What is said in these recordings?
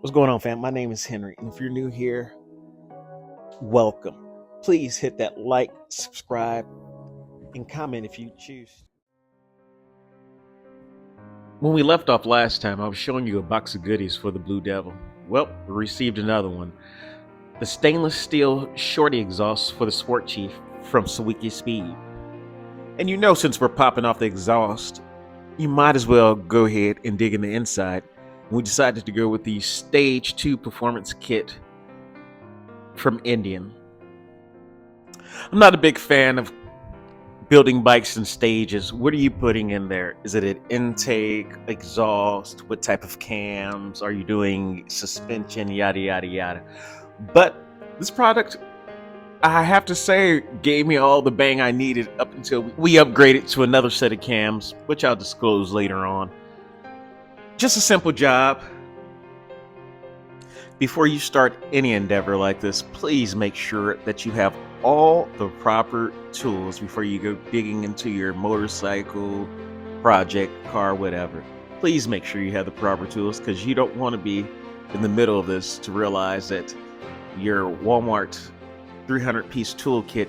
What's going on, fam? My name is Henry, and if you're new here, welcome. Please hit that like, subscribe, and comment if you choose. When we left off last time, I was showing you a box of goodies for the Blue Devil. Well, we received another one. The stainless steel shorty exhaust for the Sport Chief from Sawiki Speed. And you know, since we're popping off the exhaust, you might as well go ahead and dig in the inside. We decided to go with the Stage 2 Performance Kit from Indian. I'm not a big fan of building bikes in stages. What are you putting in there? Is it an intake, exhaust? What type of cams? Are you doing suspension? Yada, yada, yada. But this product, I have to say, gave me all the bang I needed up until we upgraded to another set of cams, which I'll disclose later on. Just a simple job. Before you start any endeavor like this, please make sure that you have all the proper tools before you go digging into your motorcycle, project, car, whatever. Please make sure you have the proper tools, because you don't want to be in the middle of this to realize that your Walmart 300-piece toolkit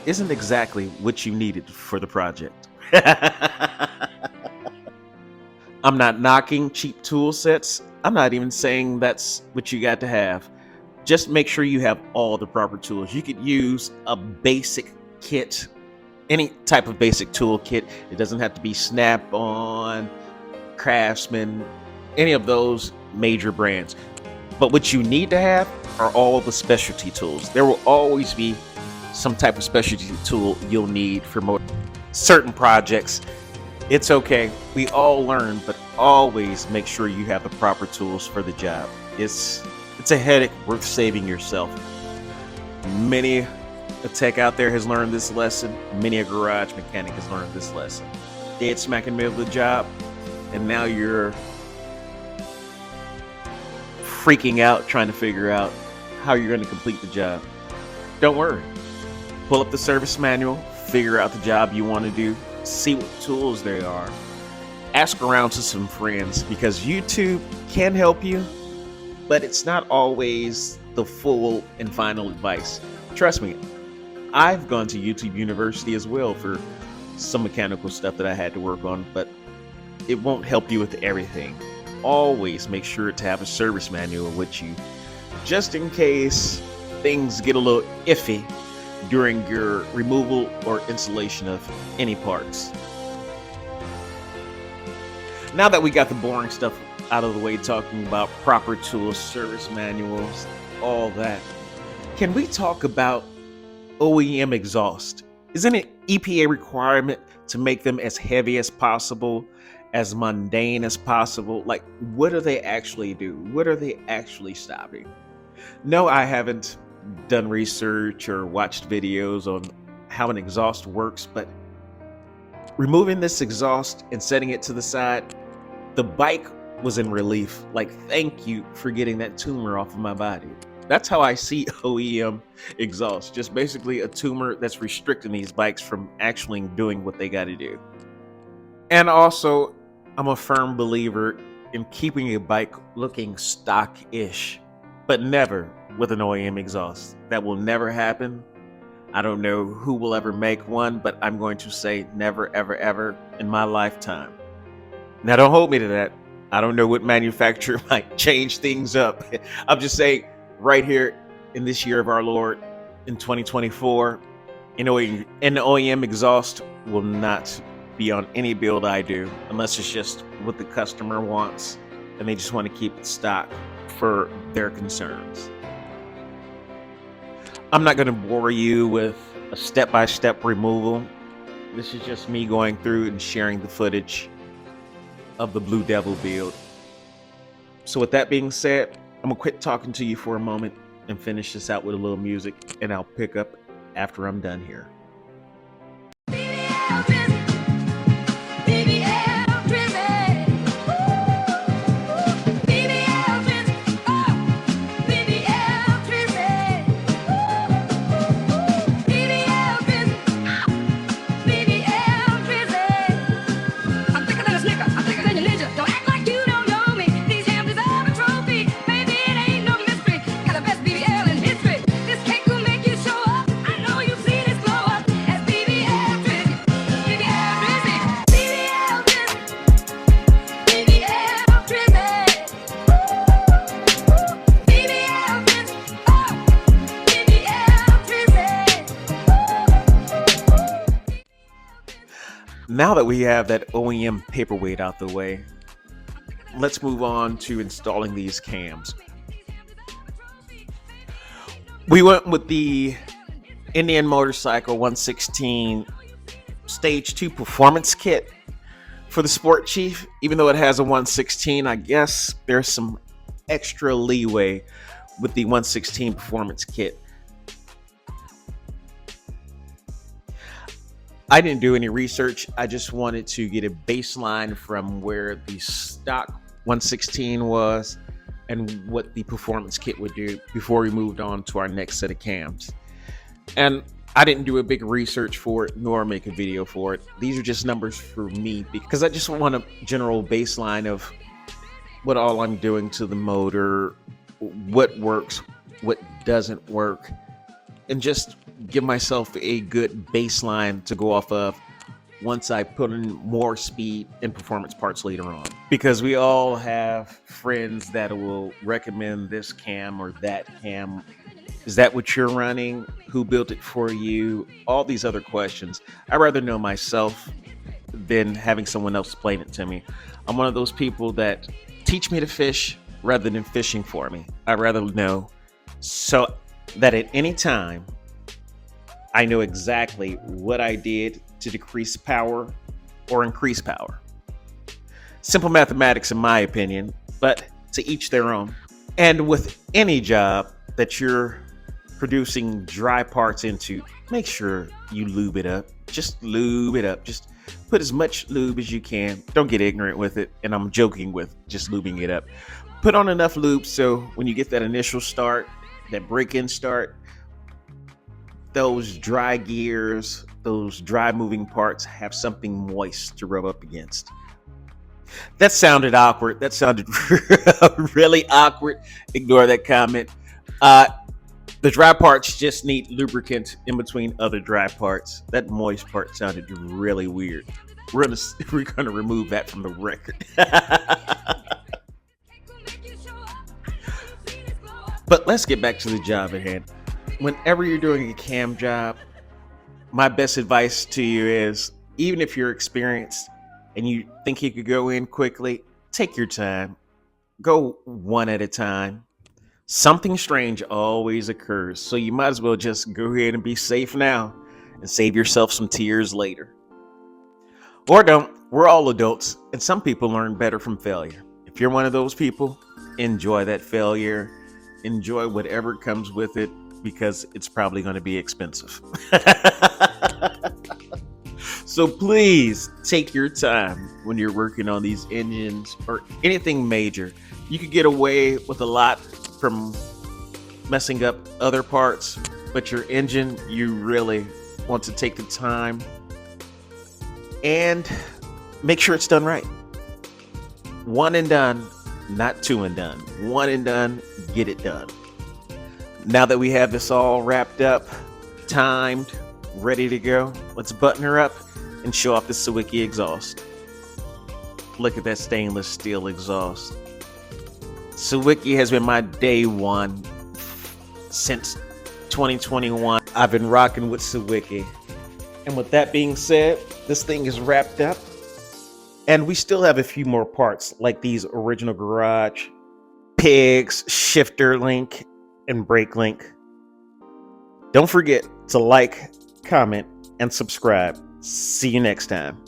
isn't exactly what you needed for the project. I'm not knocking cheap tool sets. I'm not even saying that's what you got to have. Just make sure you have all the proper tools. You could use a basic kit, any type of basic tool kit. It doesn't have to be Snap-on, Craftsman, any of those major brands. But what you need to have are all the specialty tools. There will always be some type of specialty tool you'll need for certain projects. It's okay. We all learn, but always make sure you have the proper tools for the job. It's a headache worth saving yourself. Many a tech out there has learned this lesson. Many a garage mechanic has learned this lesson. Dead smack in the middle of the job, and now you're freaking out trying to figure out how you're going to complete the job. Don't worry. Pull up the service manual, figure out the job you want to do, see what tools there are. Ask around to some friends, because YouTube can help you, but it's not always the full and final advice. Trust me, I've gone to YouTube University as well for some mechanical stuff that I had to work on, but it won't help you with everything. Always make sure to have a service manual with you, just in case things get a little iffy during your removal or installation of any parts. Now that we got the boring stuff out of the way, talking about proper tools, service manuals, all that, can we talk about OEM exhaust? Isn't it EPA requirement to make them as heavy as possible, as mundane as possible? Like, what do they actually do? What are they actually stopping? No, I haven't done research or watched videos on how an exhaust works, but removing this exhaust and setting it to the side, the bike was in relief. Like, thank you for getting that tumor off of my body. That's how I see OEM exhaust. Just basically a tumor that's restricting these bikes from actually doing what they got to do. And also, I'm a firm believer in keeping a bike looking stock-ish, but never with an OEM exhaust. That will never happen. I don't know who will ever make one, but I'm going to say never, ever, ever in my lifetime. Now, don't hold me to that. I don't know what manufacturer might change things up. I'm just saying, right here in this year of our Lord, in 2024, an OEM exhaust will not be on any build I do, unless it's just what the customer wants and they just want to keep it stock for their concerns. I'm not going to bore you with a step-by-step removal. This is just me going through and sharing the footage of the Blue Devil build. So with that being said, I'm going to quit talking to you for a moment and finish this out with a little music, and I'll pick up after I'm done here. Don't act like you don't know me. These hands deserve a trophy. Maybe Now that we have that OEM paperweight out the way, let's move on to installing these cams. We went with the Indian Motorcycle 116 Stage 2 Performance Kit for the Sport Chief. Even though it has a 116, I guess there's some extra leeway with the 116 Performance Kit. I didn't do any research. I just wanted to get a baseline from where the stock 116 was and what the Performance Kit would do before we moved on to our next set of cams. And I didn't do a big research for it nor make a video for it. These are just numbers for me because I just want a general baseline of what all I'm doing to the motor, what works, what doesn't work, and just give myself a good baseline to go off of once I put in more speed and performance parts later on. Because we all have friends that will recommend this cam or that cam. Is that what you're running? Who built it for you? All these other questions. I'd rather know myself than having someone else explain it to me. I'm one of those people that teach me to fish rather than fishing for me. I'd rather know so that at any time I know exactly what I did to decrease power or increase power. Simple mathematics in my opinion, but to each their own. And with any job that you're producing dry parts into, make sure you lube it up. Just lube it up. Just put as much lube as you can. Don't get ignorant with it. And I'm joking with just lubing it up. Put on enough lube so when you get that initial start, that break-in start, those dry gears, those dry moving parts have something moist to rub up against. That sounded awkward. That sounded really awkward. Ignore that comment. The dry parts just need lubricant in between other dry parts. That moist part sounded really weird. We're gonna remove that from the record. But let's get back to the job at hand. Whenever you're doing a cam job, my best advice to you is, even if you're experienced and you think you could go in quickly, take your time. Go one at a time. Something strange always occurs, so you might as well just go ahead and be safe now and save yourself some tears later. Or don't. We're all adults, and some people learn better from failure. If you're one of those people, enjoy that failure. Enjoy whatever comes with it, because it's probably going to be expensive. So please take your time when you're working on these engines or anything major. You could get away with a lot from messing up other parts, but your engine, you really want to take the time and make sure it's done right. One and done, not two and done. One and done, get it done. Now that we have this all wrapped up, timed, ready to go, let's button her up and show off the Sawicki exhaust. Look at that stainless steel exhaust. Sawicki has been my day one since 2021. I've been rocking with Sawicki. And with that being said, this thing is wrapped up. And we still have a few more parts, like these original garage pegs, shifter link, and brake link. Don't forget to like, comment, and subscribe. See you next time.